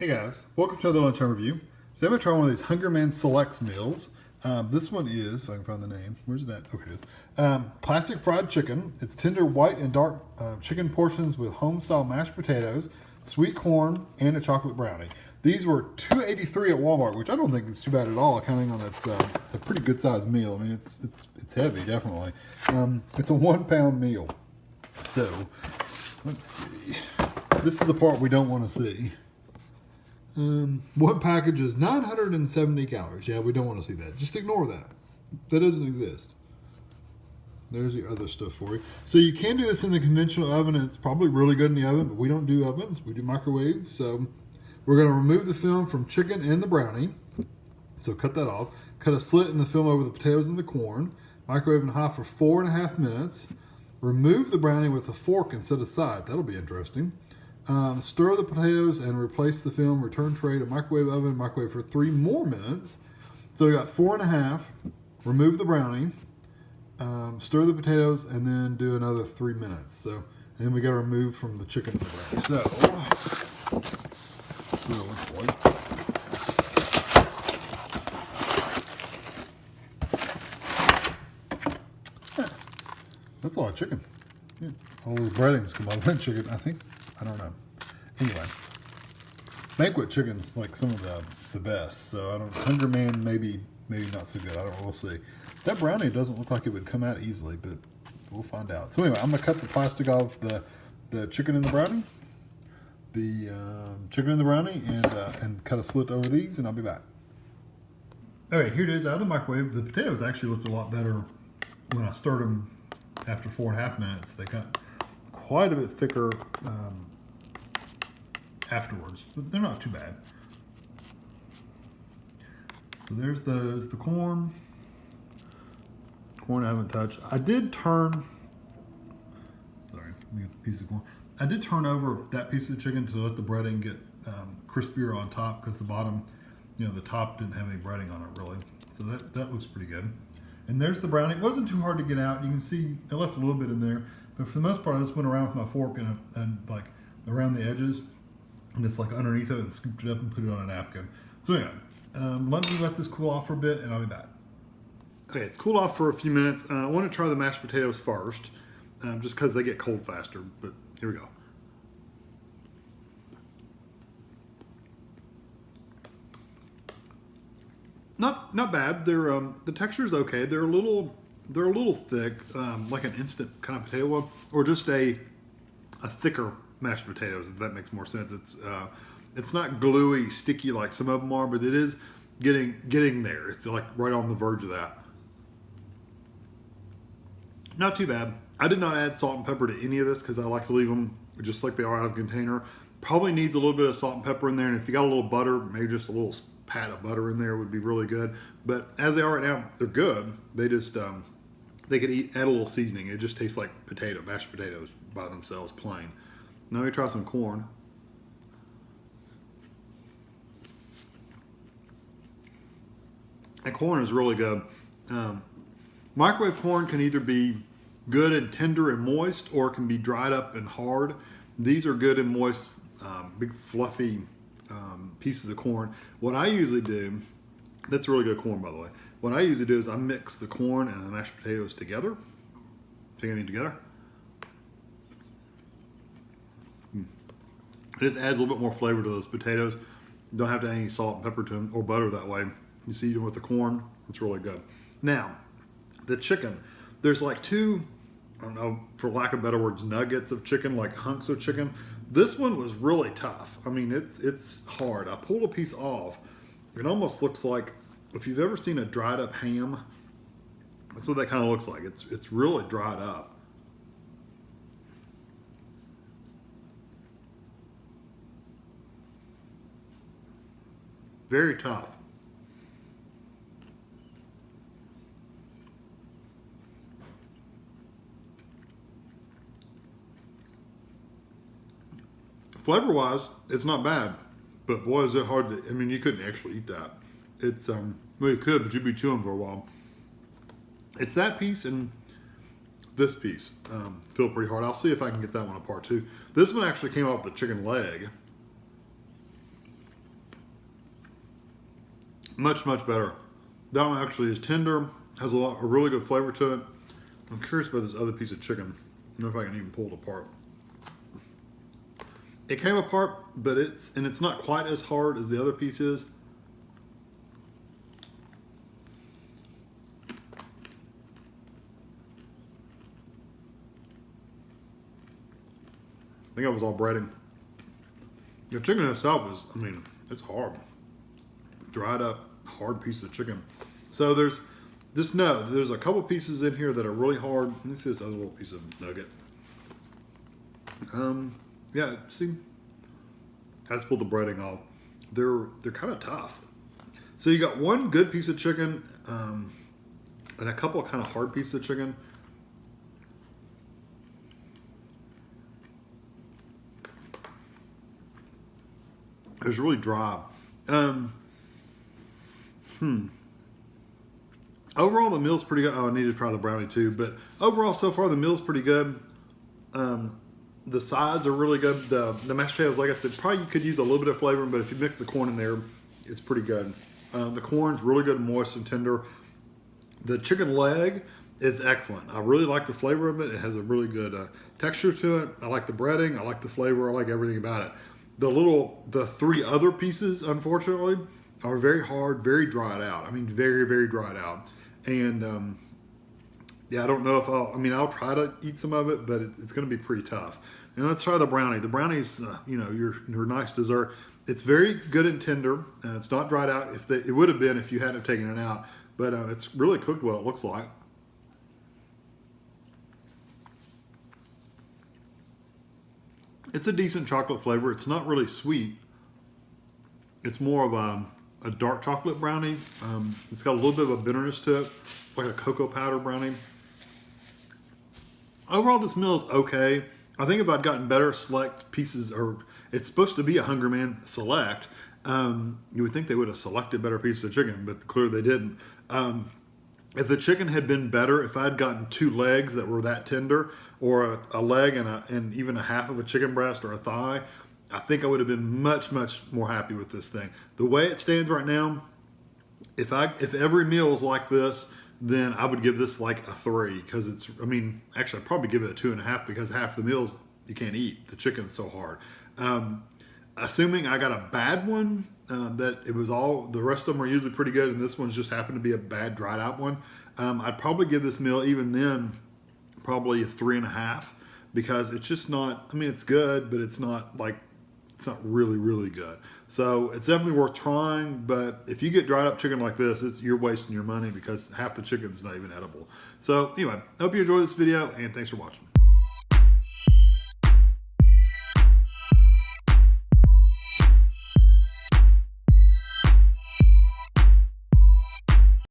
Hey guys, welcome to another Lunchtime review. Today I'm going to try one of these Hunger Man Selects meals. This one is, if I can find the name, where's it at? Okay, it is. Classic fried chicken. It's tender white and dark chicken portions with home-style mashed potatoes, sweet corn, and a chocolate brownie. These were $2.83 at Walmart, which I don't think is too bad at all, counting on it's a pretty good sized meal. I mean, it's heavy, definitely. It's a 1 pound meal. So, let's see. This is the part we don't want to see. One package is 970 calories. Yeah, we don't want to see that. Just ignore that. That doesn't exist. There's the other stuff for you. So you can do this in the conventional oven, and it's probably really good in the oven, but we don't do ovens. We do microwaves. So we're going to remove the film from chicken and the brownie. So cut that off. Cut a slit in the film over the potatoes and the corn. Microwave in high for 4.5 minutes. Remove the brownie with a fork and set aside. That'll be interesting. Stir the potatoes and replace the film. Return tray to microwave oven. Microwave for 3 more minutes. So we got 4.5. Remove the brownie. Stir the potatoes and then do another 3 minutes. So, and then we got to remove from the chicken and the brownie. So, that's what it looks like. That's a lot of chicken. Yeah. All those breadings come out of that chicken, I think. I don't know. Anyway, banquet chicken's like some of the best. So I don't. Hunger Man maybe not so good. I don't know. We'll see. That brownie doesn't look like it would come out easily, but we'll find out. So anyway, I'm gonna cut the plastic off the chicken and the brownie, and cut a slit over these, and I'll be back. All right, here it is out of the microwave. The potatoes actually looked a lot better when I stirred them after 4.5 minutes. They got quite a bit thicker afterwards, but they're not too bad. So there's the corn. Corn I haven't touched. I did turn, sorry, let me get the piece of corn. I did turn over that piece of the chicken to let the breading get crispier on top, because the bottom, the top didn't have any breading on it really. So that looks pretty good. And there's the brownie. It wasn't too hard to get out. You can see I left a little bit in there, but for the most part I just went around with my fork and like around the edges, and just like underneath it, and scooped it up and put it on a napkin. So anyway, let this cool off for a bit, and I'll be back. Okay, it's cooled off for a few minutes. I want to try the mashed potatoes first, just because they get cold faster, but here we go. Not bad. They're the texture's okay. They're a little thick, like an instant kind of potato one, or just a thicker mashed potatoes, if that makes more sense. It's not gluey, sticky like some of them are, but it is getting there. It's like right on the verge of that. Not too bad. I did not add salt and pepper to any of this because I like to leave them just like they are out of the container. Probably needs a little bit of salt and pepper in there, and if you got a little butter, maybe just a little pat of butter in there would be really good. But as they are right now, they're good. They just they could add a little seasoning. It just tastes like mashed potatoes by themselves, plain. Now let me try some corn. And corn is really good. Microwave corn can either be good and tender and moist, or it can be dried up and hard. These are good and moist, big fluffy pieces of corn. What I usually do, that's really good corn by the way. What I usually do is I mix the corn and the mashed potatoes together. Together. It just adds a little bit more flavor to those potatoes. You don't have to add any salt and pepper to them, or butter that way. You see, with the corn, it's really good. Now, the chicken, there's like two, I don't know, for lack of better words, nuggets of chicken, like hunks of chicken. This one was really tough. I mean, it's hard. I pulled a piece off. It almost looks like, if you've ever seen a dried up ham, that's what that kind of looks like. It's really dried up. Very tough. Flavor-wise, it's not bad, but boy, is it hard to, I mean, you couldn't actually eat that. It's, well, you could, but you'd be chewing for a while. It's that piece and this piece feel pretty hard. I'll see if I can get that one apart too. This one actually came off the chicken leg. Much, much better. That one actually is tender, has a really good flavor to it. I'm curious about this other piece of chicken. I don't know if I can even pull it apart. It came apart, but it's not quite as hard as the other piece is. I think it was all breading. The chicken itself is, I mean, it's hard. Dried up, hard piece of chicken. So there's a couple pieces in here that are really hard. Let me see this other little piece of nugget. Yeah, see, I just pulled the breading off. They're kind of tough. So you got one good piece of chicken, and a couple of kind of hard pieces of chicken. It was really dry. Overall, the meal's pretty good. Oh, I need to try the brownie too. But overall, so far, the meal's pretty good. The sides are really good. The mashed potatoes, like I said, probably you could use a little bit of flavor, but if you mix the corn in there, it's pretty good. The corn's really good, moist and tender. The chicken leg is excellent. I really like the flavor of it. It has a really good texture to it. I like the breading. I like the flavor. I like everything about it. The three other pieces, unfortunately, are very hard, very dried out. I mean, very, very dried out. And yeah, I don't know if I'll try to eat some of it, but it's going to be pretty tough. And let's try the brownie. The brownie's, your nice dessert. It's very good and tender. It's not dried out. It would have been if you hadn't taken it out, but it's really cooked well, it looks like. It's a decent chocolate flavor. It's not really sweet. It's more of a dark chocolate brownie. It's got a little bit of a bitterness to it, like a cocoa powder brownie. Overall, this meal is okay. I think if I'd gotten better select pieces, or it's supposed to be a Hungry Man select, you would think they would have selected better pieces of chicken, but clearly they didn't. If the chicken had been better, if I'd gotten 2 legs that were that tender, or a leg and even a half of a chicken breast or a thigh, I think I would have been much, much more happy with this thing. The way it stands right now, if every meal is like this, then I would give this like a 3, because actually I'd probably give it a 2.5, because half the meals you can't eat. The chicken's so hard. Assuming I got a bad one, that it was the rest of them are usually pretty good, and this one's just happened to be a bad dried out one, I'd probably give this meal, even then, probably a 3.5, because it's just not, it's good, but it's not really, really good. So it's definitely worth trying, but if you get dried up chicken like this, you're wasting your money, because half the chicken's not even edible. So anyway, I hope you enjoyed this video, and thanks for watching.